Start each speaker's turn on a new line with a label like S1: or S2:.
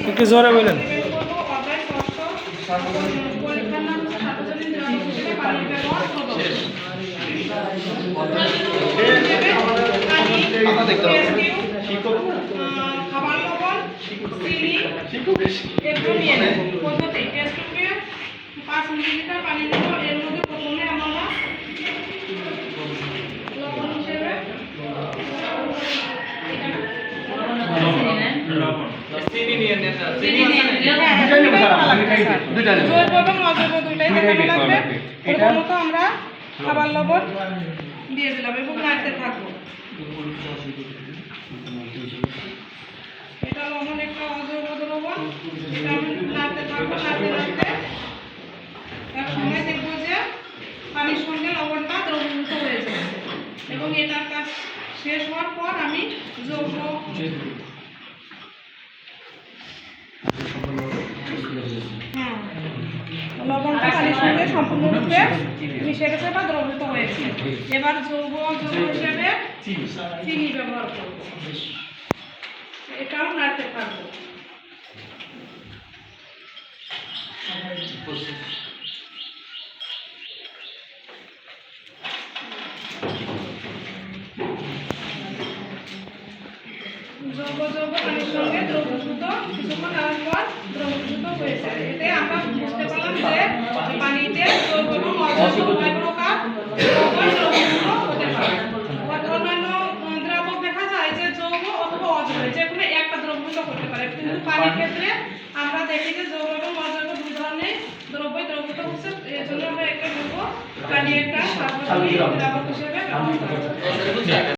S1: একটু জোরে বলেন।
S2: খাবার লবণ, চিনি এগুলো নিয়ে নেব। পদ্ধতি টেস্ট করে 5 মিলিলিটার পানি নেব। এর মধ্যে প্রথমে আমরা লবণ হিসেবে
S3: চিনি নিয়ে নেন না।
S2: জৈব এবং অজৈব দুইটাই দেখানো লাগবে। প্রথমত আমরা খাবার লবণ দিয়ে দিলাম এবং নাড়তে থাকবো। এটা লবণ, একটা অজৈব দ্রবণ, এটা আমি নাড়তে থাকবো। নাড়তে এক সময় দেখবো যে পানির সঙ্গে লবণটা দ্রবীভূত হয়ে যাবে এবং এটার কাজ শেষ হওয়ার পর আমি যৌগ লবণটা পানির সঙ্গে সম্পূর্ণরূপে মিশে গেছে বা দ্রবীভূত হয়েছে। এবার যৌগ হিসেবে চিনি ব্যবহার করব। এটাও নাড়তে থাকবো। যৌগ পানির সঙ্গে দ্রবীভূত কিছুক্ষণ নাড়ার পর দ্রবীভূত হয়েছে। এতে আমরা বুঝতে পারলাম যে পানিতে যৌগ এবং অযৌগ উভয় প্রকার দ্রবীভূত হতে পারে। অন্যান্য দ্রাবক দেখা যায় যে যৌগ অথবা অজৈব যে কোনো একটা দ্রবীভূত করতে পারে, কিন্তু পানির ক্ষেত্রে আমরা দেখি যে যৌগ এবং অজৈব দুই ধরনের দ্রব্যই দ্রবীভূত হচ্ছে। এর জন্য আমরা একটা নেব পানি একটা সার্বজনীন দ্রাবক হিসেবে ব্যবহার করব।